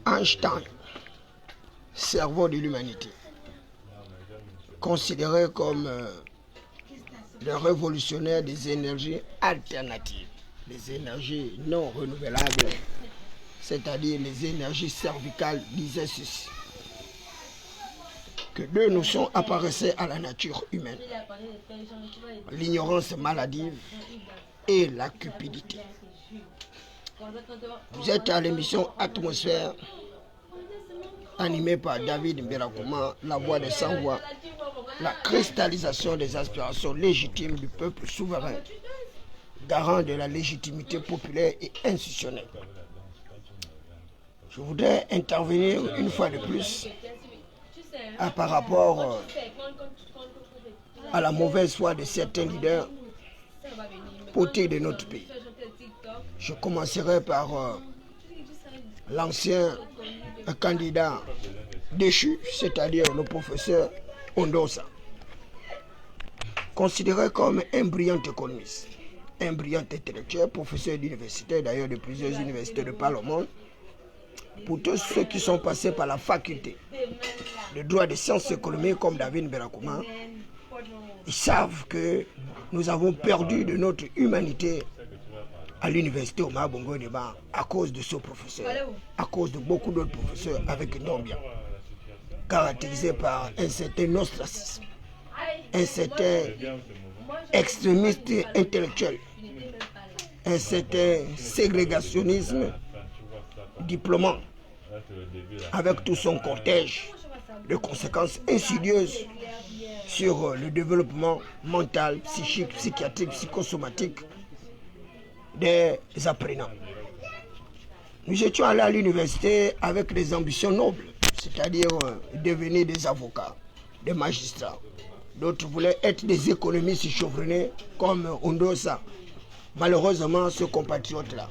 Einstein, cerveau de l'humanité, considéré comme le révolutionnaire des énergies alternatives, les énergies non renouvelables, c'est-à-dire les énergies cervicales, disait ceci: que deux notions apparaissaient à la nature humaine: l'ignorance maladive et la cupidité. Vous êtes à l'émission Atmosphère, animée par David Mberakouma, la voix des sans-voix, la cristallisation des aspirations légitimes du peuple souverain, garant de la légitimité populaire et institutionnelle. Je voudrais intervenir une fois de plus par rapport à la mauvaise foi de certains leaders potés de notre pays. Je commencerai par l'ancien candidat déchu, c'est-à-dire le professeur Ondosa, considéré comme un brillant économiste, un brillant intellectuel, professeur d'université, d'ailleurs de plusieurs universités de par le monde. Pour tous ceux qui sont passés par la faculté de droit des sciences économiques comme David Mberakouma, ils savent que nous avons perdu de notre humanité à l'université Omar Bongo Ondimba à cause de ce professeur, à cause de beaucoup d'autres professeurs avec une norme bien caractérisée par un certain ostracisme, un certain extrémiste intellectuel, un certain ségrégationnisme diplômant, avec tout son cortège de conséquences insidieuses sur le développement mental, psychique, psychiatrique, psychosomatique des apprenants. Nous étions allés à l'université avec des ambitions nobles, c'est-à-dire devenir des avocats, des magistrats. D'autres voulaient être des économistes chevronnés comme Ondosa. Malheureusement, ce compatriote-là,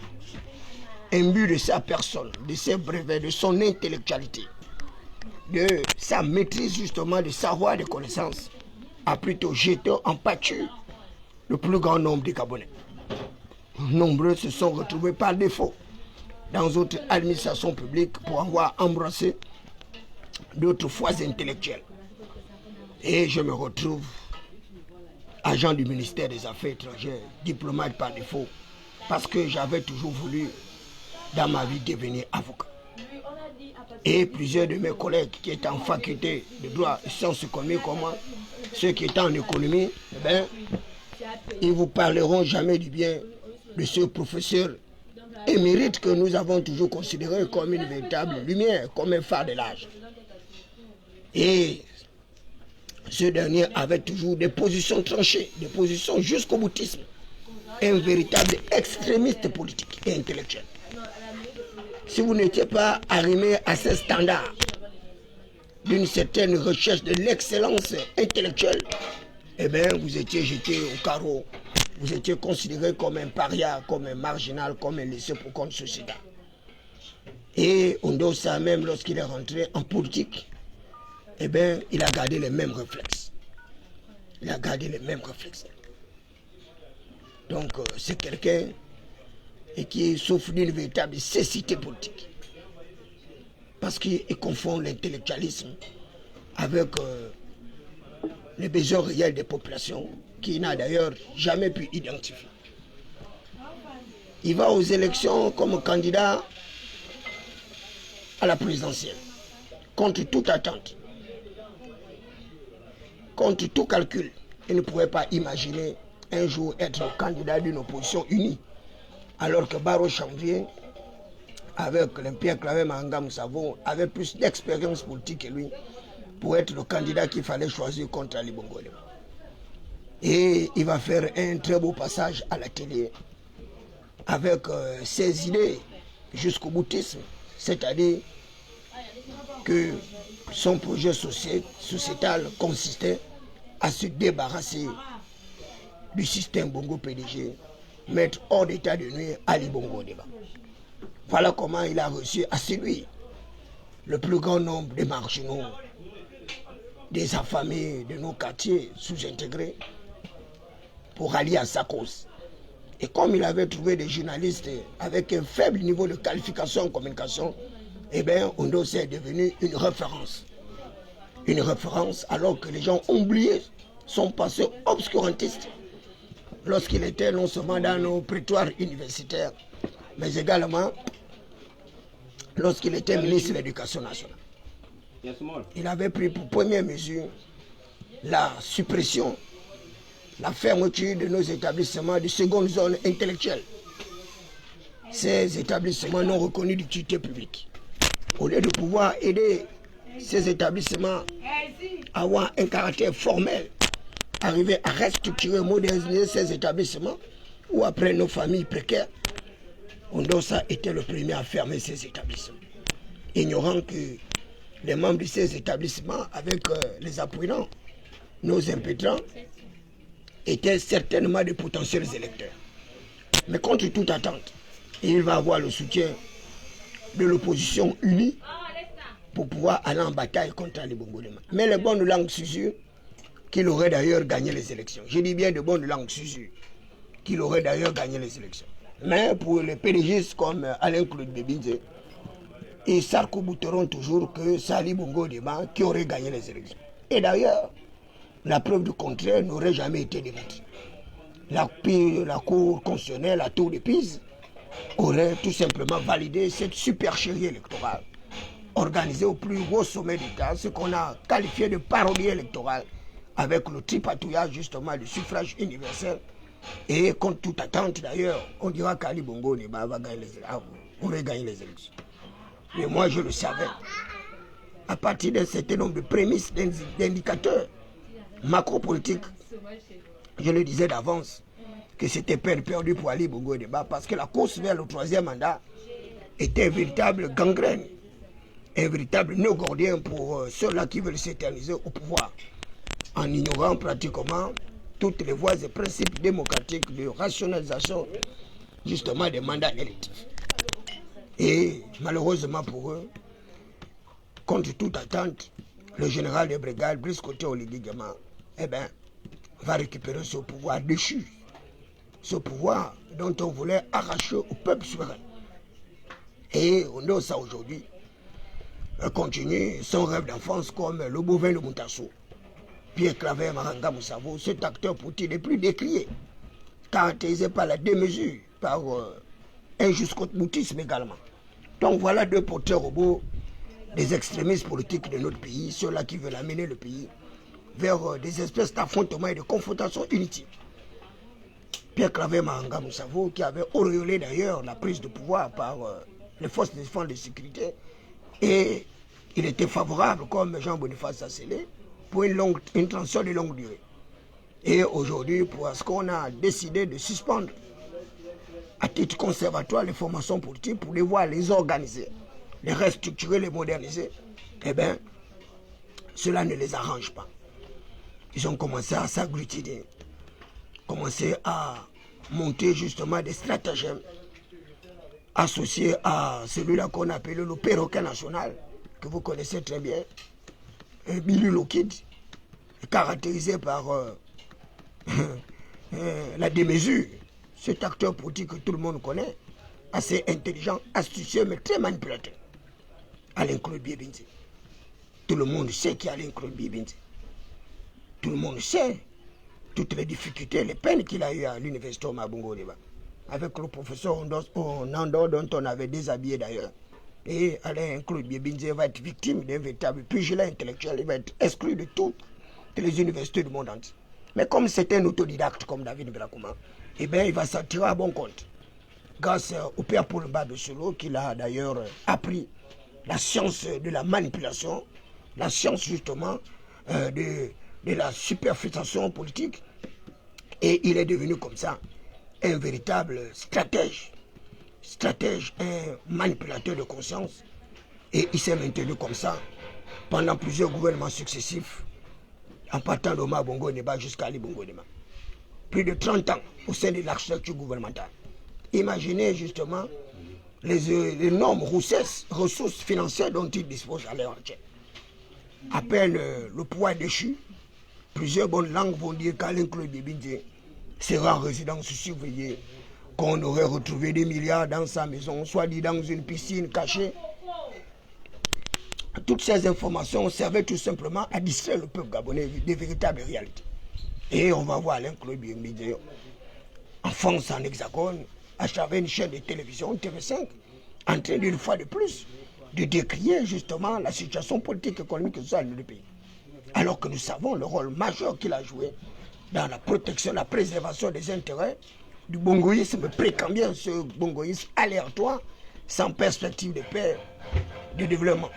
imbu de sa personne, de ses brevets, de son intellectualité, de sa maîtrise justement de savoir, de connaissances, a plutôt jeté en pâture le plus grand nombre de Gabonais. Nombreux se sont retrouvés par défaut dans d'autres administrations publiques pour avoir embrassé d'autres voies intellectuelles. Et je me retrouve agent du ministère des Affaires étrangères, diplomate par défaut, parce que j'avais toujours voulu dans ma vie devenir avocat. Et plusieurs de mes collègues qui étaient en faculté de droit et sciences économiques comme moi, ceux qui étaient en économie, ils ne vous parleront jamais du bien de ce professeur émérite que nous avons toujours considéré comme une véritable lumière, comme un phare de l'âge. Et ce dernier avait toujours des positions tranchées, des positions jusqu'au boutisme, un véritable extrémiste politique et intellectuel. Si vous n'étiez pas arrimé à ces standards d'une certaine recherche de l'excellence intellectuelle, eh bien, vous étiez jeté au carreau. Vous étiez considéré comme un paria, comme un marginal, comme un laissé pour compte sociétal. Et Ondosa, même lorsqu'il est rentré en politique, eh bien, il a gardé les mêmes réflexes. Il a gardé les mêmes réflexes. Donc, c'est quelqu'un qui souffre d'une véritable cécité politique. Parce qu'il confond l'intellectualisme avec les besoins réels des populations, qu'il n'a d'ailleurs jamais pu identifier. Il va aux élections comme candidat à la présidentielle, contre toute attente, contre tout calcul. Il ne pouvait pas imaginer un jour être candidat d'une opposition unie, alors que Baro Chanvier, avec Pierre Claver Mahanga Moussavo, avait plus d'expérience politique que lui pour être le candidat qu'il fallait choisir contre Ali Bongo Ondimba. Et il va faire un très beau passage à la télé avec ses idées jusqu'au boutisme, c'est-à-dire que son projet sociétal consistait à se débarrasser du système Bongo PDG, mettre hors d'état de nuire Ali Bongo Ondimba. Voilà comment il a réussi à séduire le plus grand nombre de marginaux, des affamés de nos quartiers sous-intégrés pour allier à sa cause. Et comme il avait trouvé des journalistes avec un faible niveau de qualification en communication, eh bien, Ondossé est devenu une référence. Une référence alors que les gens ont oublié son passé obscurantiste lorsqu'il était non seulement dans nos prétoires universitaires, mais également lorsqu'il était ministre de l'Éducation nationale. Il avait pris pour première mesure la suppression, la fermeture de nos établissements de seconde zone intellectuelle. Ces établissements non reconnus d'utilité publique. Au lieu de pouvoir aider ces établissements à avoir un caractère formel, arriver à restructurer, moderniser ces établissements, ou après nos familles précaires, Ondossa était le premier à fermer ces établissements, ignorant que les membres de ces établissements, avec les apprenants, nos impétrants, étaient certainement de potentiels électeurs. Mais contre toute attente, il va avoir le soutien de l'opposition unie pour pouvoir aller en bataille contre Ali Bongo Ondimba. Mais les bonnes langues s'usurent qu'il aurait d'ailleurs gagné les élections. Je dis bien de bonnes langues s'usurent qu'il aurait d'ailleurs gagné les élections. Mais pour les PDGistes comme Alain-Claude Bébinze, ils s'arc-bouteront toujours que c'est Ali Bongo Ondimba qui aurait gagné les élections. Et d'ailleurs, la preuve du contraire n'aurait jamais été démontrée. La Cour constitutionnelle, la Tour de Pise, aurait tout simplement validé cette supercherie électorale organisée au plus haut sommet d'État, ce qu'on a qualifié de parodie électorale, avec le tripatouillage justement du suffrage universel. Et contre toute attente d'ailleurs, on dira qu'Ali Bongo Ondimba aurait gagné les élections. Mais moi je le savais. À partir d'un certain nombre de prémices, d'indicateurs macro-politiques, je le disais d'avance, que c'était peine perdue pour Ali Bongo Ondimba, parce que la course vers le troisième mandat était un véritable gangrène, un véritable nœud gordien pour ceux-là qui veulent s'éterniser au pouvoir, en ignorant pratiquement toutes les voies et principes démocratiques de rationalisation justement des mandats électifs. Et malheureusement pour eux, contre toute attente, le général de brigade, Brice Côté Oligui Nguema, eh bien, va récupérer ce pouvoir déchu, ce pouvoir dont on voulait arracher au peuple souverain. Et on ose ça aujourd'hui, continue son rêve d'enfance comme le bovin de Moutassou, Pierre Claver Maranga Moussavo, cet acteur politique le plus décrié, caractérisé par la démesure, par un jusqu'au boutisme également. Donc voilà deux porteurs robots des extrémistes politiques de notre pays, ceux-là qui veulent amener le pays vers des espèces d'affrontements et de confrontations inutiles. Pierre Claver Maranga Moussavo, qui avait auréolé d'ailleurs la prise de pouvoir par les forces de défense et de sécurité, et il était favorable, comme Jean-Boniface Assélé, pour une transition de longue durée. Et aujourd'hui, parce qu'on a décidé de suspendre à titre conservatoire les formations politiques pour devoir les organiser, les restructurer, les moderniser, eh bien, cela ne les arrange pas. Ils ont commencé à s'agglutiner, commencé à monter justement des stratagèmes associés à celui-là qu'on appelle le perroquet national, que vous connaissez très bien, Billy Lokid, caractérisé par la démesure. Cet acteur politique que tout le monde connaît, assez intelligent, astucieux, mais très manipulateur. Alain-Claude Bébinze. Tout le monde sait qui est Alain-Claude Bébinze. Tout le monde sait toutes les difficultés, les peines qu'il a eues à l'université Omar Bongo Ondimba, avec le professeur Nando, dont on avait déshabillé d'ailleurs. Et Alain-Claude Bébinze va être victime d'un véritable pugilat intellectuel. Il va être exclu de toutes les universités du monde entier. Mais comme c'est un autodidacte comme David Brakouma, eh bien, il va s'en tirer à bon compte. Grâce au père Paul Mba de Solo, qu'il a d'ailleurs appris la science de la manipulation, la science justement de la superfétation politique. Et il est devenu comme ça un véritable stratège, un manipulateur de conscience. Et il s'est maintenu comme ça pendant plusieurs gouvernements successifs, en partant d'Omar Bongo Ondimba jusqu'à Ali Bongo Ondimba. Plus de 30 ans au sein de l'architecture gouvernementale. Imaginez justement les énormes ressources financières dont il dispose à l'heure actuelle. À peine le pouvoir déchu, plusieurs bonnes langues vont dire qu'Alain-Claude Bébinze sera en résidence surveillée qu'on aurait retrouvé des milliards dans sa maison, soit dit dans une piscine cachée. Toutes ces informations servaient tout simplement à distraire le peuple gabonais des véritables réalités. Et on va voir Alain Claude Biembi en France, en Hexagone, à travers une chaîne de télévision, TV5, en train d'une fois de plus de décrier justement la situation politique, économique et sociale du pays. Alors que nous savons le rôle majeur qu'il a joué dans la protection, la préservation des intérêts du bongoïsme précambien, ce bongoïsme aléatoire, sans perspective de paix, de développement.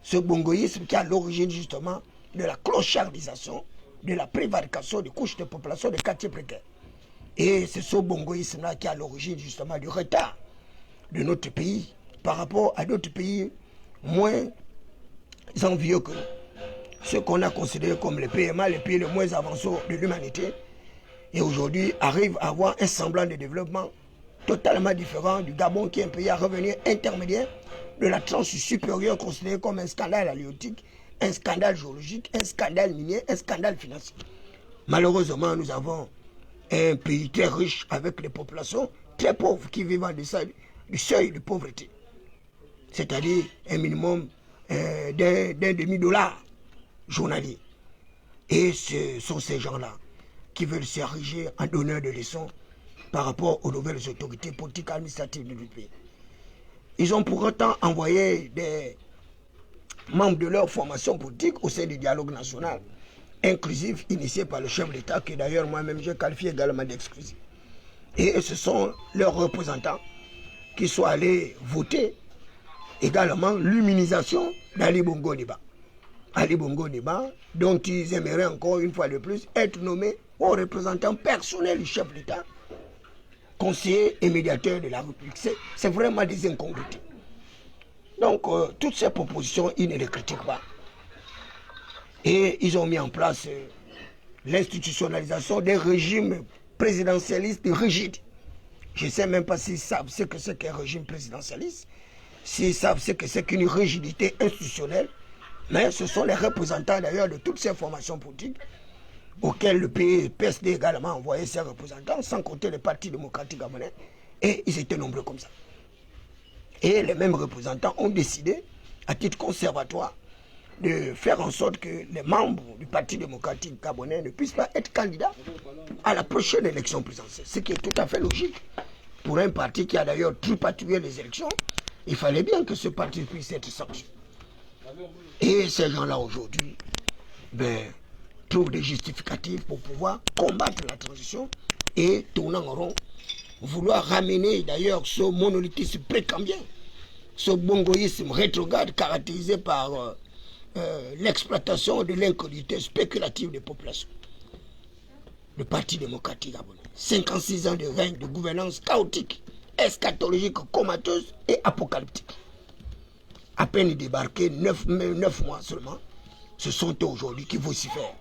Ce bongoïsme qui est à l'origine justement de la clochardisation, de la prévarication des couches de population des quartiers précaires. Et c'est ce bongoïsme-là qui est à l'origine justement du retard de notre pays par rapport à d'autres pays moins envieux que nous. Ce qu'on a considéré comme les PMA, les pays les moins avancés de l'humanité, et aujourd'hui arrivent à avoir un semblant de développement totalement différent du Gabon, qui est un pays à revenir intermédiaire de la tranche supérieure considérée comme un scandale halieutique, un scandale géologique, un scandale minier, un scandale financier. Malheureusement, nous avons un pays très riche avec des populations très pauvres qui vivent en deçà du seuil de pauvreté. C'est-à-dire un minimum d'un demi-dollar journalier. Et ce sont ces gens-là qui veulent s'ériger en donneurs de leçons par rapport aux nouvelles autorités politiques et administratives du pays. Ils ont pour autant envoyé des membres de leur formation politique au sein du dialogue national inclusif initié par le chef de l'État, que d'ailleurs moi-même j'ai qualifié également d'exclusif. Et ce sont leurs représentants qui sont allés voter également l'immunisation d'Ali Bongo Ondimba. Ali Bongo Ondimba, dont ils aimeraient encore une fois de plus être nommés au représentant personnel du chef de l'État, conseiller et médiateur de la République. C'est vraiment des incongruités. Donc, toutes ces propositions, ils ne les critiquent pas. Et ils ont mis en place l'institutionnalisation des régimes présidentialistes rigides. Je ne sais même pas s'ils savent ce que c'est qu'un régime présidentialiste, s'ils savent ce que c'est qu'une rigidité institutionnelle, mais ce sont les représentants d'ailleurs de toutes ces formations politiques auxquelles le PSD également a envoyé ses représentants, sans compter les partis démocratiques gabonais, et ils étaient nombreux comme ça. Et les mêmes représentants ont décidé, à titre conservatoire, de faire en sorte que les membres du Parti démocratique gabonais ne puissent pas être candidats à la prochaine élection présidentielle. Ce qui est tout à fait logique. Pour un parti qui a d'ailleurs tripatouillé les élections, il fallait bien que ce parti puisse être sanctionné. Et ces gens-là aujourd'hui trouvent des justificatifs pour pouvoir combattre la transition et tourner en rond, vouloir ramener d'ailleurs ce monolithisme précambien, ce bongoïsme rétrograde caractérisé par l'exploitation de l'incognité spéculative des populations. Le Parti démocratique gabonais, 56 ans de règne de gouvernance chaotique, eschatologique, comateuse et apocalyptique. À peine débarqués, 9 mois seulement, ce sont eux aujourd'hui qui vocifèrent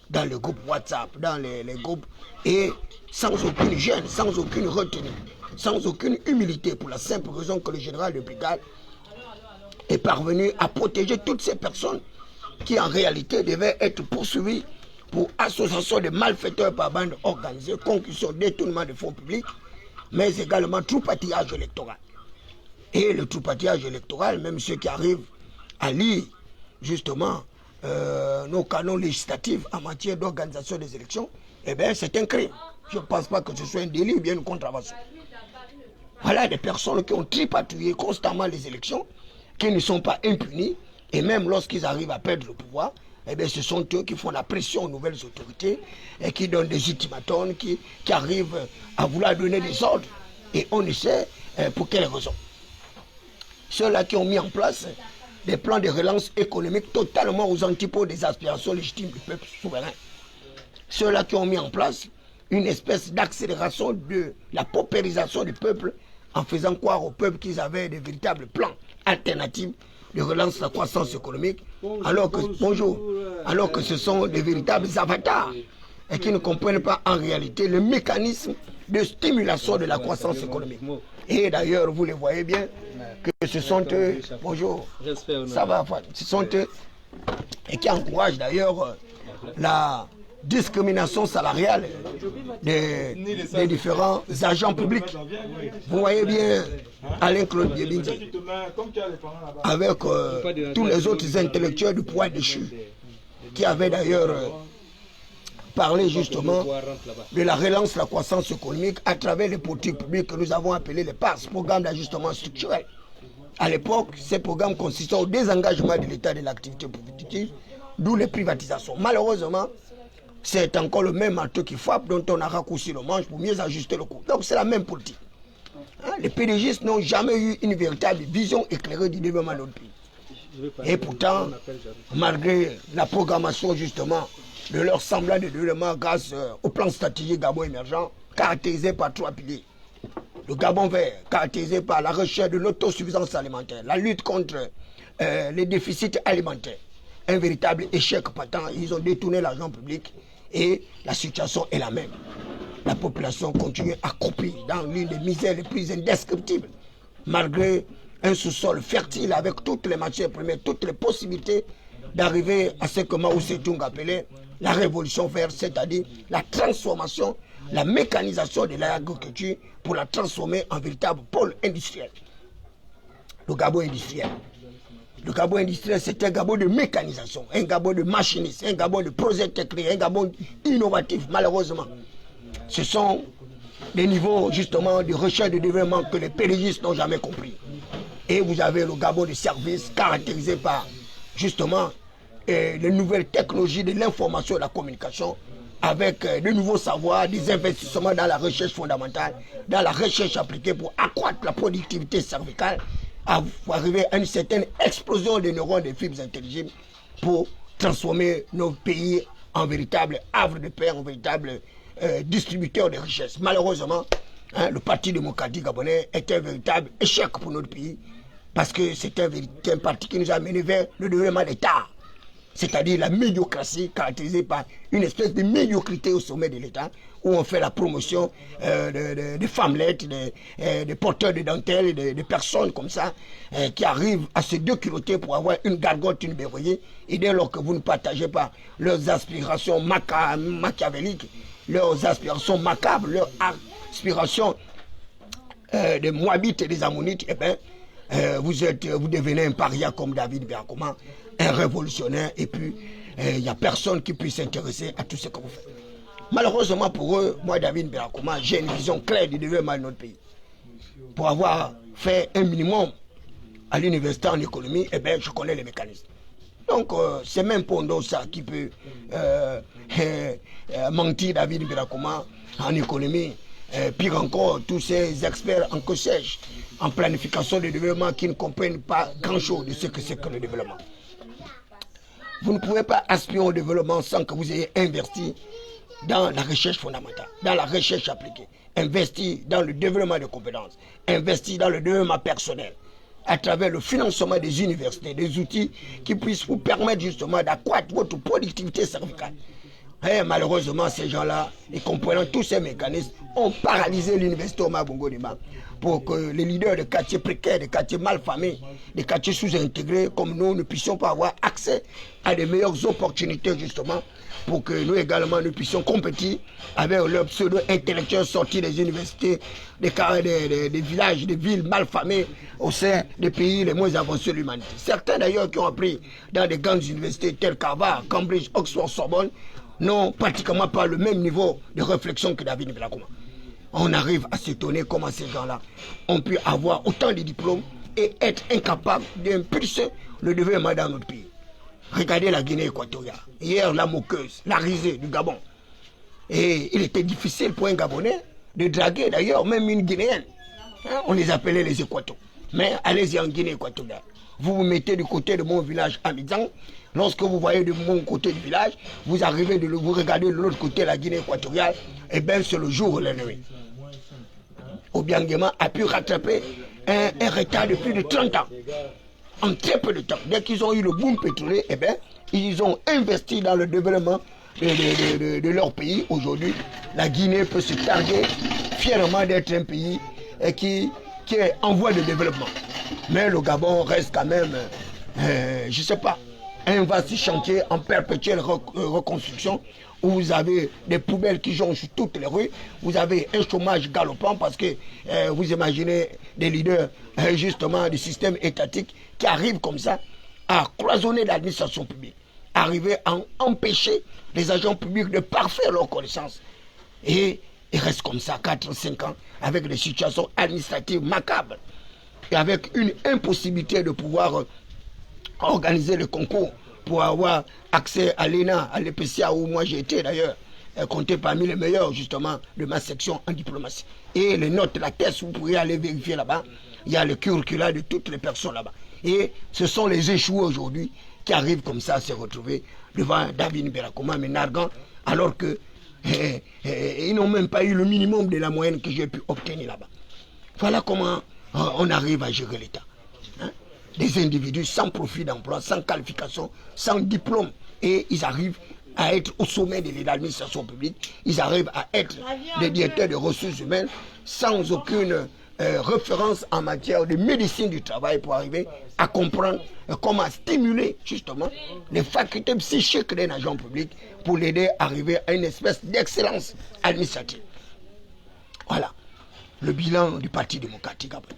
dans le groupe WhatsApp, dans les groupes, et sans aucune gêne, sans aucune retenue, sans aucune humilité, pour la simple raison que le général de brigade est parvenu à protéger toutes ces personnes qui en réalité devaient être poursuivies pour association de malfaiteurs par bande organisée, concussion, détournement de fonds publics, mais également troupatillage électoral. Et le troupatillage électoral, même ceux qui arrivent à lire justement nos canons législatifs en matière d'organisation des élections, eh bien c'est un crime. Je ne pense pas que ce soit un délit ou bien une contravention. Voilà des personnes qui ont tripatouillé constamment les élections, qui ne sont pas impunis, et même lorsqu'ils arrivent à perdre le pouvoir, eh bien, ce sont eux qui font la pression aux nouvelles autorités et qui donnent des ultimatums, qui arrivent à vouloir donner des ordres. Et on ne sait pour quelles raisons. Ceux-là qui ont mis en place des plans de relance économique totalement aux antipodes des aspirations légitimes du peuple souverain. Ceux-là qui ont mis en place une espèce d'accélération de la paupérisation du peuple en faisant croire au peuple qu'ils avaient des véritables plans alternatifs de relance de la croissance économique, alors que ce sont des véritables avatars et qui ne comprennent pas en réalité le mécanisme de stimulation de la croissance économique. Et d'ailleurs, vous les voyez bien, que ce sont eux, ça va, ce sont eux, et qui encouragent d'ailleurs discrimination salariale des différents agents publics. Vous voyez bien Alain-Claude Biebindi avec tous les autres intellectuels du pouvoir déchu qui avaient d'ailleurs parlé justement de la relance de la croissance économique à travers les politiques publiques que nous avons appelées les PAS, programmes d'ajustement structurel. À l'époque, ces programmes consistaient au désengagement de l'État de l'activité productive, d'où les privatisations. Malheureusement, c'est encore le même marteau qui frappe, dont on a raccourci le manche pour mieux ajuster le coût. Donc c'est la même politique. Les PDGistes n'ont jamais eu une véritable vision éclairée du développement de notre pays. Et pourtant, malgré la programmation justement de leur semblant de développement grâce au plan stratégique Gabon émergent, caractérisé par 3 piliers. Le Gabon vert, caractérisé par la recherche de l'autosuffisance alimentaire, la lutte contre les déficits alimentaires. Un véritable échec patent, ils ont détourné l'argent public et la situation est la même. La population continue à croupir dans l'une des misères les plus indescriptibles, malgré un sous-sol fertile avec toutes les matières premières, toutes les possibilités d'arriver à ce que Mao Tse-tung appelait la révolution verte, c'est-à-dire la transformation, la mécanisation de l'agriculture pour la transformer en véritable pôle industriel. Le Gabon industriel. Le Gabon industriel, c'est un Gabon de mécanisation, un Gabon de machiniste, un Gabon de projet technique, un Gabon innovatif, malheureusement. Ce sont des niveaux, justement, de recherche et de développement que les PDGistes n'ont jamais compris. Et vous avez le Gabon de service caractérisé par, justement, les nouvelles technologies de l'information et de la communication, avec de nouveaux savoirs, des investissements dans la recherche fondamentale, dans la recherche appliquée pour accroître la productivité cervicale, pour arriver à une certaine explosion des neurones des fibres intelligibles pour transformer nos pays en véritable havre de paix, en véritable distributeur de richesses. Malheureusement, le Parti démocratique gabonais est un véritable échec pour notre pays parce que c'est un parti qui nous a amené vers le développement d'État. C'est-à-dire la médiocratie caractérisée par une espèce de médiocrité au sommet de l'État, où on fait la promotion des femmelettes, des porteurs de dentelle, des personnes comme ça, qui arrivent à se déculotter pour avoir une gargote, une berroyée, et dès lors que vous ne partagez pas leurs aspirations machiavéliques, leurs aspirations macabres, leurs aspirations des Moabites et des Ammonites, eh bien, vous devenez un paria comme David Biakoma, un révolutionnaire, et puis il n'y a personne qui puisse s'intéresser à tout ce que vous faites. Malheureusement pour eux, moi David Biakoma, j'ai une vision claire du développement de notre pays. Pour avoir fait un minimum à l'université en économie, eh bien, je connais les mécanismes. Donc c'est même Pondo ça qui peut mentir David Biakoma en économie. Pire encore, tous ces experts en que-sais-je, en planification de développement qui ne comprennent pas grand-chose de ce que c'est que le développement. Vous ne pouvez pas aspirer au développement sans que vous ayez investi dans la recherche fondamentale, dans la recherche appliquée, investi dans le développement de compétences, investi dans le développement personnel, à travers le financement des universités, des outils qui puissent vous permettre justement d'accroître votre productivité cervicale. Et malheureusement, ces gens-là, et comprenant tous ces mécanismes, ont paralysé l'université Omar Bongo Ndimba pour que les leaders de quartiers précaires, de quartiers malfamés, des quartiers sous-intégrés comme nous ne puissions pas avoir accès à de meilleures opportunités justement pour que nous également nous puissions compétir avec leurs pseudo-intellectuels sortis des universités, des villages, des villes malfamées au sein des pays les moins avancés de l'humanité. Certains d'ailleurs qui ont appris dans des grandes universités telles qu'Harvard, Cambridge, Oxford, Sorbonne, n'ont pratiquement pas le même niveau de réflexion que David Biakoma. On arrive à s'étonner comment ces gens-là ont pu avoir autant de diplômes et être incapables d'impulser le développement dans notre pays. Regardez la Guinée équatoriale. Hier, la moqueuse, la risée du Gabon. Et il était difficile pour un Gabonais de draguer d'ailleurs même une Guinéenne. On les appelait les Équatos. Mais allez-y en Guinée équatoriale. Vous vous mettez du côté de mon village Abidjan. Lorsque vous voyez de mon côté du village, vous arrivez vous regardez de l'autre côté la Guinée équatoriale, et bien c'est le jour ou la nuit. Obiangema a pu rattraper un retard de plus de 30 ans. En très peu de temps. Dès qu'ils ont eu le boom pétrolier, eh bien, ils ont investi dans le développement de leur pays. Aujourd'hui, la Guinée peut se targuer fièrement d'être un pays qui est en voie de développement. Mais le Gabon reste quand même, je ne sais pas, un vaste chantier en perpétuelle reconstruction où vous avez des poubelles qui jonchent sur toutes les rues, vous avez un chômage galopant parce que vous imaginez des leaders justement du système étatique qui arrivent comme ça à cloisonner l'administration publique, arriver à empêcher les agents publics de parfaire leurs connaissances. Et ils restent comme ça 4-5 ans avec des situations administratives macabres et avec une impossibilité de pouvoir organiser le concours pour avoir accès à l'ENA, à l'EPCA où moi j'ai été d'ailleurs, compté parmi les meilleurs justement de ma section en diplomatie. Et les notes, la thèse, vous pourriez aller vérifier là-bas, il y a le curricula de toutes les personnes là-bas. Et ce sont les échoués aujourd'hui qui arrivent comme ça à se retrouver devant David Berakoma, mais narguant, alors que ils n'ont même pas eu le minimum de la moyenne que j'ai pu obtenir là-bas. Voilà comment on arrive à gérer l'État. Hein? Des individus sans profit d'emploi, sans qualification, sans diplôme. Et ils arrivent à être au sommet de l'administration publique. Ils arrivent à être des directeurs de ressources humaines sans aucune référence en matière de médecine du travail pour arriver à comprendre comment stimuler justement les facultés psychiques d'un agent public pour l'aider à arriver à une espèce d'excellence administrative. Voilà le bilan du Parti démocratique après.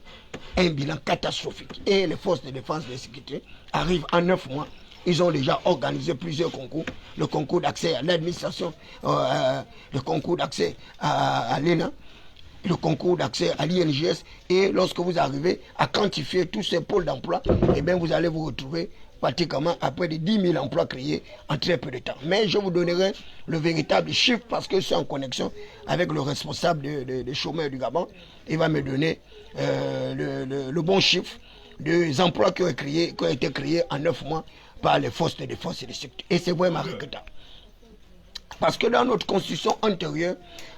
Un bilan catastrophique. Et les forces de défense et de sécurité arrivent en 9 mois. Ils ont déjà organisé plusieurs concours. Le concours d'accès à l'administration, le concours d'accès à l'ENA, le concours d'accès à l'INGS. Et lorsque vous arrivez à quantifier tous ces pôles d'emploi, eh bien vous allez vous retrouver pratiquement à près de 10 000 emplois créés en très peu de temps. Mais je vous donnerai le véritable chiffre parce que c'est en connexion avec le responsable des chômeurs du Gabon. Il va me donner le bon chiffre des emplois qui ont été créés en 9 mois par les forces de défense et de sécurité. Et c'est vraiment regrettable. Parce que dans notre constitution antérieure,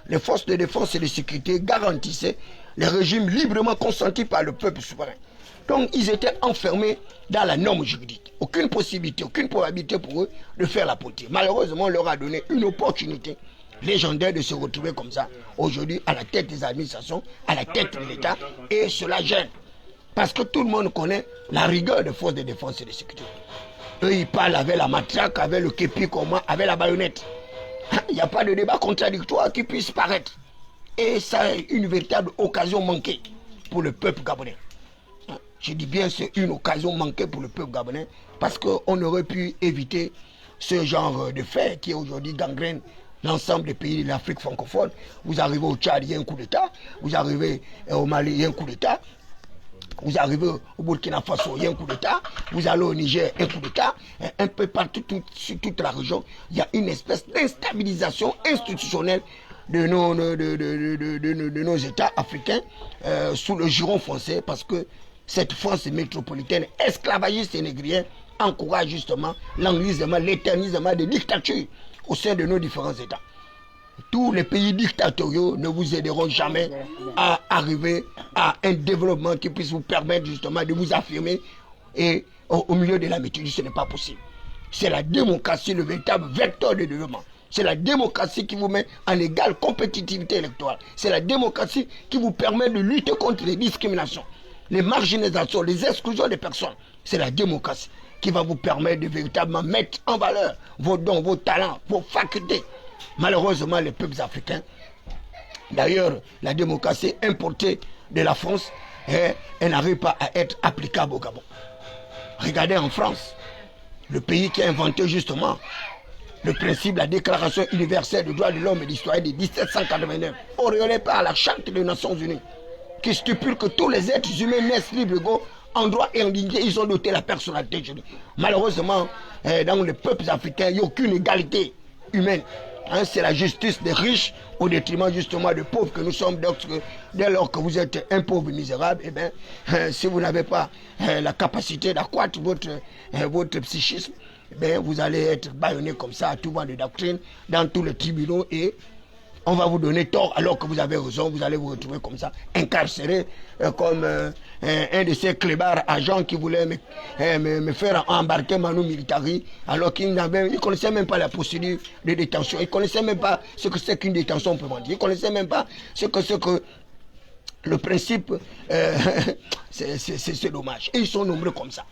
les forces de défense et de sécurité garantissaient les régimes librement consentis par le peuple souverain. Donc ils étaient enfermés dans la norme juridique. Aucune possibilité, aucune probabilité pour eux de faire la politique. Malheureusement, on leur a donné une opportunité légendaire de se retrouver comme ça, aujourd'hui à la tête des administrations, à la tête de l'État, et cela gêne. Parce que tout le monde connaît la rigueur des forces de défense et de sécurité. Eux, ils parlent avec la matraque, avec le képi, avec la baïonnette. Il n'y a pas de débat contradictoire qui puisse paraître. Et ça est une véritable occasion manquée pour le peuple gabonais. Je dis bien c'est une occasion manquée pour le peuple gabonais parce qu'on aurait pu éviter ce genre de fait qui aujourd'hui gangrène l'ensemble des pays de l'Afrique francophone. Vous arrivez au Tchad, il y a un coup d'État. Vous arrivez au Mali, il y a un coup d'État. Vous arrivez au Burkina Faso, il y a un coup d'État. Vous allez au Niger, un coup d'État. Un peu partout, sur toute la région, il y a une espèce d'instabilisation institutionnelle de nos États africains sous le giron français parce que cette France métropolitaine esclavagiste et négrienne encourage justement l'enlisement, l'éternisement des dictatures au sein de nos différents États. Tous les pays dictatoriaux ne vous aideront jamais à arriver à un développement qui puisse vous permettre justement de vous affirmer et au milieu de la méthode, ce n'est pas possible. C'est la démocratie le véritable vecteur de développement. C'est la démocratie qui vous met en égale compétitivité électorale. C'est la démocratie qui vous permet de lutter contre les discriminations, les marginalisations, les exclusions des personnes. C'est la démocratie qui va vous permettre de véritablement mettre en valeur vos dons, vos talents, vos facultés. Malheureusement, les peuples africains, d'ailleurs, la démocratie importée de la France, elle n'arrive pas à être applicable au Gabon. Regardez en France, le pays qui a inventé justement le principe de la Déclaration universelle des droits de l'homme et des citoyens de 1789, auréolé par la Charte des Nations Unies, qui stipule que tous les êtres humains naissent libres, égaux, en droit et en dignité, ils ont doté la personnalité. Malheureusement, dans les peuples africains, il n'y a aucune égalité humaine. Hein, c'est la justice des riches au détriment justement des pauvres que nous sommes. Dès lors que vous êtes un pauvre misérable, eh bien, si vous n'avez pas la capacité d'accroître votre psychisme, eh bien, vous allez être bâillonné comme ça à tout vent de doctrine dans tous les tribunaux et on va vous donner tort alors que vous avez raison. Vous allez vous retrouver comme ça, incarcéré comme un de ces clébards agents qui voulaient me faire embarquer Manu Militari alors qu'ils ne connaissaient même pas la procédure de détention. Ils ne connaissaient même pas ce que c'est qu'une détention préventive. Ils ne connaissaient même pas ce que le principe, c'est dommage. Et ils sont nombreux comme ça.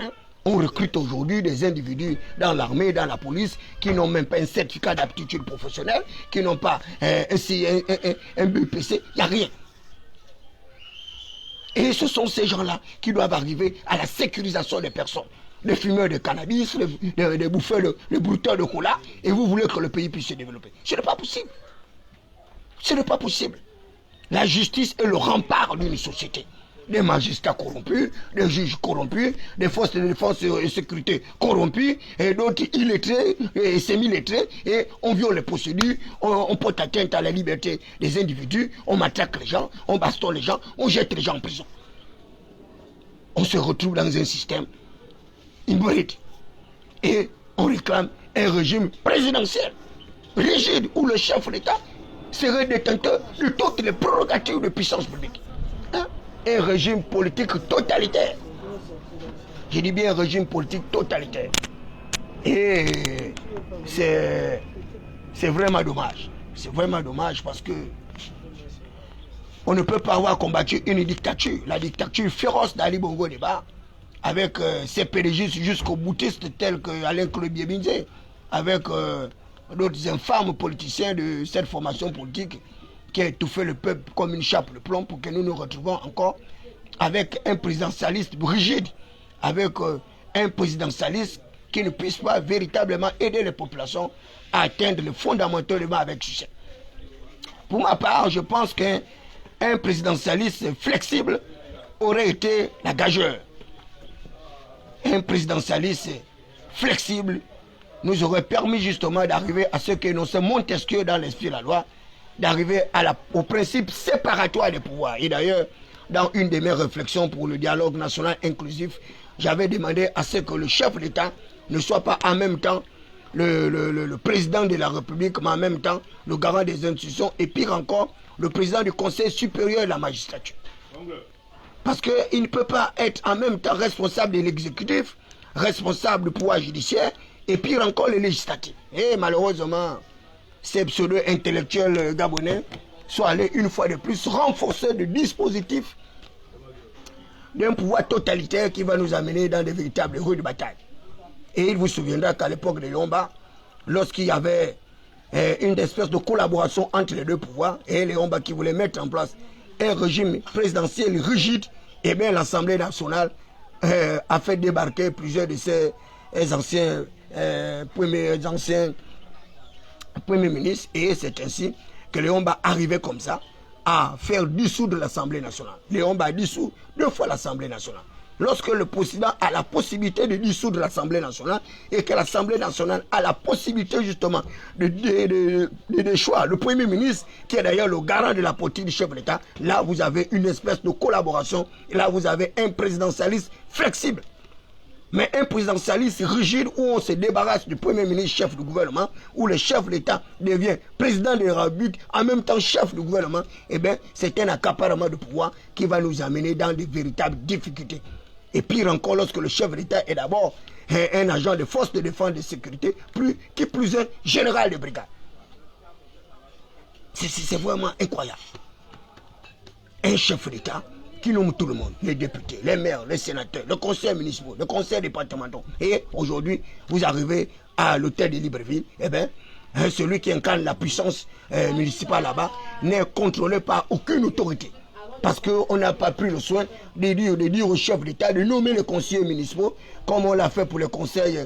Hein? On recrute aujourd'hui des individus dans l'armée, dans la police, qui n'ont même pas un certificat d'aptitude professionnelle, qui n'ont pas un BPC, il n'y a rien. Et ce sont ces gens-là qui doivent arriver à la sécurisation des personnes. Les fumeurs de cannabis, les bouffeurs, les brouteurs de cola, et vous voulez que le pays puisse se développer. Ce n'est pas possible. Ce n'est pas possible. La justice est le rempart d'une société. Des magistrats corrompus, des juges corrompus, des forces de défense et de sécurité corrompus, et d'autres illettrés et semi-lettrés, et on viole les procédures, on porte atteinte à la liberté des individus, on matraque les gens, on bastonne les gens, on jette les gens en prison. On se retrouve dans un système hybride. Et on réclame un régime présidentiel, rigide, où le chef d'État serait détenteur de toutes les prérogatives de puissance publique. Un régime politique totalitaire. Je dis bien un régime politique totalitaire. Et c'est vraiment dommage. C'est vraiment dommage parce que on ne peut pas avoir combattu une dictature, la dictature féroce d'Ali Bongo Ndeba, avec ses PDG jusqu'aux boutistes tels que Alain Klobiebinze, avec d'autres infâmes politiciens de cette formation politique qui a étouffé le peuple comme une chape de plomb pour que nous nous retrouvons encore avec un présidentialiste rigide, avec un présidentialiste qui ne puisse pas véritablement aider les populations à atteindre le fondamentalement avec succès. Pour ma part, je pense qu'un présidentialiste flexible aurait été la gageure. Un présidentialiste flexible nous aurait permis justement d'arriver à ce que nous sommes Montesquieu dans l'esprit de la loi, d'arriver au principe séparatoire des pouvoirs. Et d'ailleurs, dans une de mes réflexions pour le dialogue national inclusif, j'avais demandé à ce que le chef d'État ne soit pas en même temps le président de la République, mais en même temps le garant des institutions, et pire encore, le président du Conseil supérieur de la magistrature. Parce qu'il ne peut pas être en même temps responsable de l'exécutif, responsable du pouvoir judiciaire, et pire encore le législatif. Et malheureusement, ces pseudo-intellectuels gabonais sont allés une fois de plus renforcer le dispositif d'un pouvoir totalitaire qui va nous amener dans de véritables rues de bataille. Et il vous souviendra qu'à l'époque de Léomba, lorsqu'il y avait une espèce de collaboration entre les deux pouvoirs, et Léomba qui voulait mettre en place un régime présidentiel rigide, et bien l'Assemblée nationale a fait débarquer plusieurs de ces anciens Premier ministre, et c'est ainsi que Léomba arrivait comme ça à faire dissoudre l'Assemblée nationale. Léomba a dissous 2 fois l'Assemblée nationale. Lorsque le président a la possibilité de dissoudre l'Assemblée nationale et que l'Assemblée nationale a la possibilité justement de choisir le Premier ministre, qui est d'ailleurs le garant de la politique du chef de l'État, là vous avez une espèce de collaboration, et là vous avez un présidentialisme flexible. Mais un présidentialiste rigide où on se débarrasse du Premier ministre chef du gouvernement, où le chef de l'État devient président de la République, en même temps chef du gouvernement, eh bien c'est un accaparement de pouvoir qui va nous amener dans de véritables difficultés. Et pire encore, lorsque le chef de l'État est d'abord un agent de force de défense et de sécurité, qui plus est général de brigade. C'est vraiment incroyable. Un chef d'État qui nomme tout le monde, les députés, les maires, les sénateurs, le conseil municipal, le conseil départemental. Et aujourd'hui, vous arrivez à l'hôtel de Libreville, eh bien, celui qui incarne la puissance municipale là-bas n'est contrôlé par aucune autorité. Parce qu'on n'a pas pris le soin de dire au chef d'État de nommer les conseillers municipaux, comme on l'a fait pour les conseils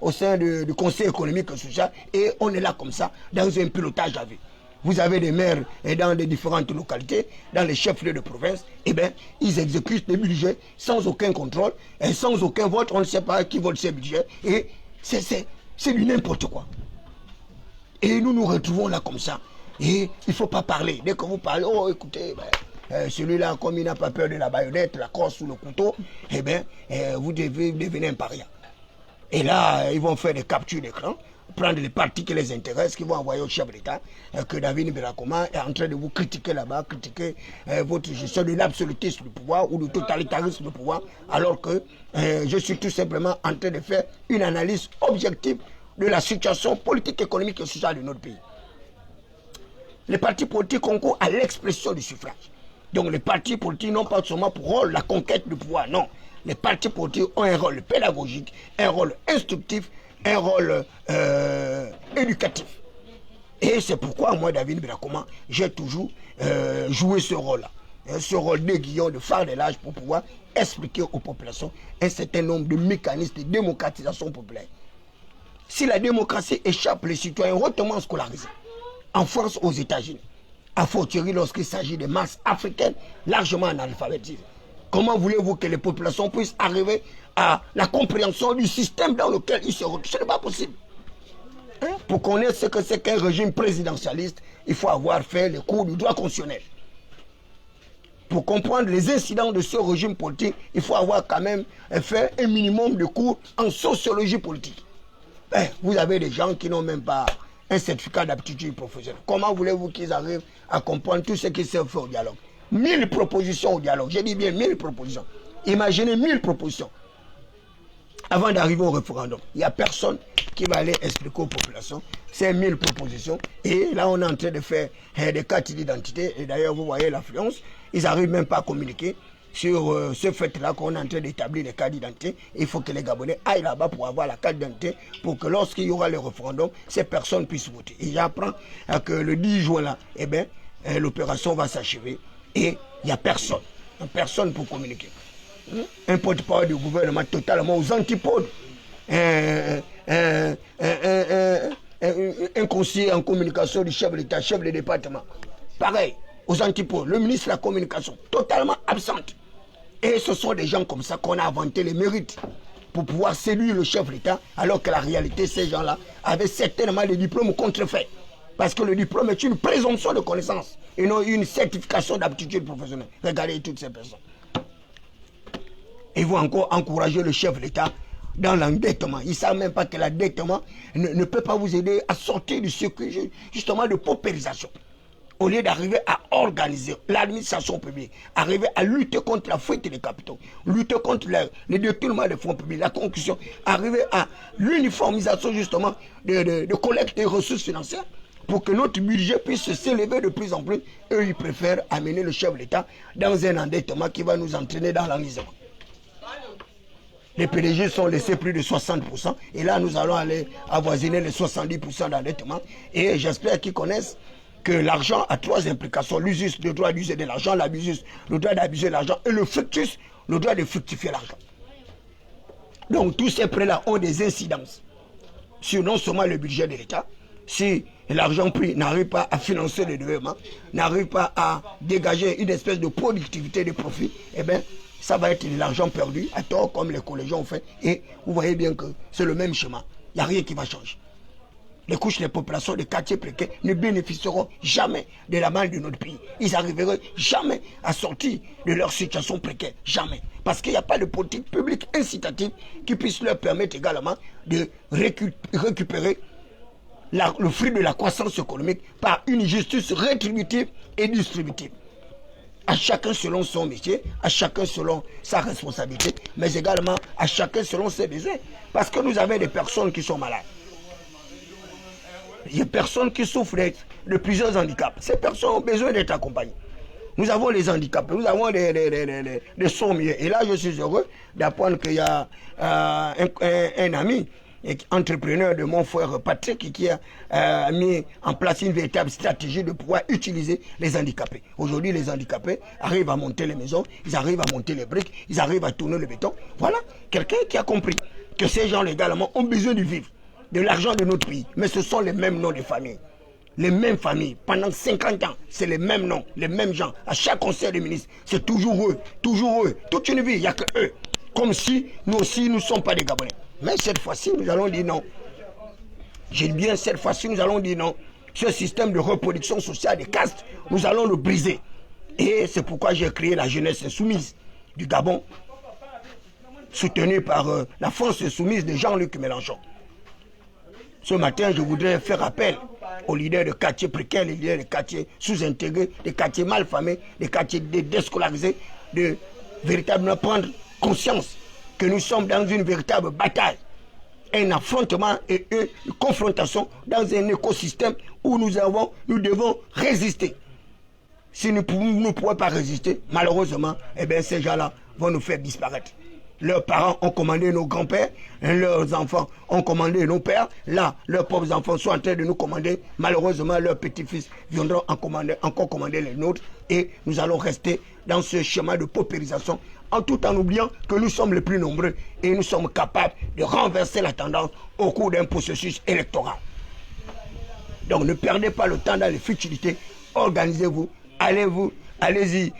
au sein du conseil économique et social. Et on est là comme ça, dans un pilotage à vue. Vous avez des maires dans les différentes localités, dans les chefs-lieux de province, eh bien, ils exécutent des budgets sans aucun contrôle et sans aucun vote. On ne sait pas qui vote ces budgets. Et c'est du n'importe quoi. Et nous nous retrouvons là comme ça. Et il ne faut pas parler. Dès que vous parlez, oh écoutez, celui-là, comme il n'a pas peur de la baïonnette, la crosse ou le couteau, eh bien, vous devenez un paria. Et là, ils vont faire des captures d'écran, prendre les partis qui les intéressent, qui vont envoyer au chef d'État, que David Birakoma est en train de vous critiquer là-bas, critiquer votre gestion de l'absolutisme du pouvoir ou du totalitarisme du pouvoir, alors que je suis tout simplement en train de faire une analyse objective de la situation politique, économique et sociale de notre pays. Les partis politiques concourent à l'expression du suffrage. Donc les partis politiques n'ont pas seulement pour rôle la conquête du pouvoir, non. Les partis politiques ont un rôle pédagogique, un rôle instructif, un rôle éducatif. Et c'est pourquoi moi, David Birakoma, j'ai toujours joué ce rôle-là. Ce rôle d'aiguillon, de phare de l'âge pour pouvoir expliquer aux populations un certain nombre de mécanismes de démocratisation populaire. Si la démocratie échappe les citoyens hautement scolarisés, en France, aux États-Unis, à fortiori lorsqu'il s'agit de masses africaines largement analphabétisées, comment voulez-vous que les populations puissent arriver à la compréhension du système dans lequel ils se retrouvent? Ce n'est pas possible. Pour connaître ce que c'est qu'un régime présidentialiste, il faut avoir fait les cours du droit constitutionnel. Pour comprendre les incidents de ce régime politique, il faut avoir quand même fait un minimum de cours en sociologie politique. Vous avez des gens qui n'ont même pas un certificat d'aptitude professionnelle. Comment voulez-vous qu'ils arrivent à comprendre tout ce qui se fait au dialogue? 1000 propositions au dialogue, j'ai dit bien 1000 propositions. Imaginez 1000 propositions. Avant d'arriver au référendum, il n'y a personne qui va aller expliquer aux populations ces 1000 propositions. Et là, on est en train de faire des cartes d'identité. Et d'ailleurs, vous voyez l'affluence. Ils n'arrivent même pas à communiquer sur ce fait-là qu'on est en train d'établir les cartes d'identité. Il faut que les Gabonais aillent là-bas pour avoir la carte d'identité pour que lorsqu'il y aura le référendum, ces personnes puissent voter. Et j'apprends que le 10 juin, là, l'opération va s'achever et il n'y a personne. Personne pour communiquer. Un porte-parole du gouvernement totalement aux antipodes. Un conseiller en communication du chef de l'État, chef de département. Pareil, aux antipodes. Le ministre de la communication, totalement absente. Et ce sont des gens comme ça qu'on a inventé les mérites pour pouvoir séduire le chef de l'État, alors que la réalité, ces gens-là avaient certainement des diplômes contrefaits. Parce que le diplôme est une présomption de connaissance et non une certification d'aptitude professionnelle. Regardez toutes ces personnes. Ils vont encore encourager le chef de l'État dans l'endettement. Ils ne savent même pas que l'endettement ne peut pas vous aider à sortir du circuit justement de paupérisation. Au lieu d'arriver à organiser l'administration publique, arriver à lutter contre la fuite des capitaux, lutter contre le détournement des fonds publics, la concussion, arriver à l'uniformisation justement de collecte des ressources financières pour que notre budget puisse s'élever de plus en plus. Eux, ils préfèrent amener le chef de l'État dans un endettement qui va nous entraîner dans l'enlisement. Les PDG sont laissés plus de 60%. Et là, nous allons aller avoisiner les 70% d'endettement. Et j'espère qu'ils connaissent que l'argent a 3 implications. L'usus, le droit d'user de l'argent, l'abusus, le droit d'abuser de l'argent, et le fructus, le droit de fructifier l'argent. Donc, tous ces prêts-là ont des incidences sur non seulement le budget de l'État, si l'argent pris n'arrive pas à financer le développement, n'arrive pas à dégager une espèce de productivité de profit, eh bien, ça va être de l'argent perdu, à tort, comme les collégiens ont fait. Et vous voyez bien que c'est le même schéma. Il n'y a rien qui va changer. Les couches des populations des quartiers précaires ne bénéficieront jamais de la main de notre pays. Ils n'arriveront jamais à sortir de leur situation précaire. Jamais. Parce qu'il n'y a pas de politique publique incitative qui puisse leur permettre également de récupérer le fruit de la croissance économique par une justice rétributive et distributive. À chacun selon son métier, à chacun selon sa responsabilité, mais également à chacun selon ses besoins. Parce que nous avons des personnes qui sont malades. Il y a des personnes qui souffrent de plusieurs handicaps. Ces personnes ont besoin d'être accompagnées. Nous avons les handicapés, nous avons des sommiers. Et là, je suis heureux d'apprendre qu'il y a un ami, entrepreneur de mon frère Patrick, qui a mis en place une véritable stratégie de pouvoir utiliser les handicapés. Aujourd'hui, les handicapés arrivent à monter les maisons, ils arrivent à monter les briques, ils arrivent à tourner le béton. Voilà, quelqu'un qui a compris que ces gens légalement ont besoin de vivre, de l'argent de notre pays. Mais ce sont les mêmes noms de famille. Les mêmes familles, pendant 50 ans, c'est les mêmes noms, les mêmes gens. À chaque conseil des ministres, c'est toujours eux, toute une vie, il n'y a que eux. Comme si nous aussi, nous ne sommes pas des Gabonais. Mais cette fois-ci, nous allons dire non. J'ai dit bien, cette fois-ci, nous allons dire non. Ce système de reproduction sociale des castes, nous allons le briser. Et c'est pourquoi j'ai créé la jeunesse insoumise du Gabon, soutenue par la France insoumise de Jean-Luc Mélenchon. Ce matin, je voudrais faire appel aux leaders de quartiers précaires, les leaders de quartiers sous-intégrés, des quartiers mal famés, des quartiers déscolarisés, de véritablement prendre conscience que nous sommes dans une véritable bataille, un affrontement et une confrontation dans un écosystème où nous devons résister. Si nous ne pouvons pas résister, malheureusement, eh bien, ces gens-là vont nous faire disparaître. Leurs parents ont commandé nos grands-pères, leurs enfants ont commandé nos pères. Là, leurs pauvres enfants sont en train de nous commander. Malheureusement, leurs petits-fils viendront encore commander les nôtres. Et nous allons rester dans ce schéma de paupérisation, tout en oubliant que nous sommes les plus nombreux et nous sommes capables de renverser la tendance au cours d'un processus électoral. Donc ne perdez pas le temps dans les futilités. Organisez-vous, allez-y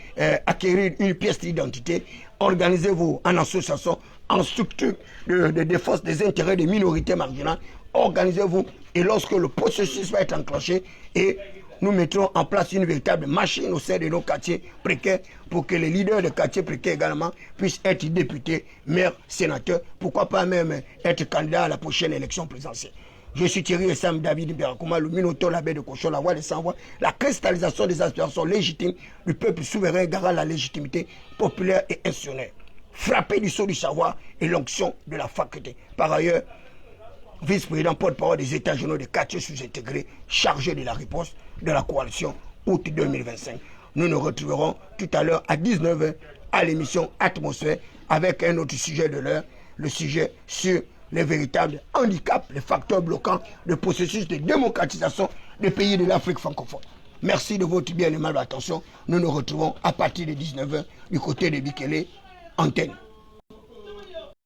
acquérir une pièce d'identité. Organisez-vous en association, en structure de défense des intérêts des minorités marginales. Organisez-vous et lorsque le processus va être enclenché et nous mettrons en place une véritable machine au sein de nos quartiers précaires pour que les leaders de quartiers précaires également puissent être députés, maires, sénateurs, pourquoi pas même être candidats à la prochaine élection présidentielle. Je suis Thierry Sam David Berakouma, le Minoto, l'abbé de Cochon, la voix des sans-voix, la cristallisation des aspirations légitimes du peuple souverain garant la légitimité populaire et institutionnelle. Frappé du sceau du savoir et l'onction de la faculté. Par ailleurs, vice-président porte-parole des États généraux des quartiers sous-intégrés, chargé de la réponse de la coalition août 2025. Nous nous retrouverons tout à l'heure à 19h à l'émission Atmosphère avec un autre sujet de l'heure, le sujet sur les véritables handicaps, les facteurs bloquants du processus de démocratisation des pays de l'Afrique francophone. Merci de votre bien aimable attention. Nous nous retrouvons à partir de 19h du côté de Bikele, antenne.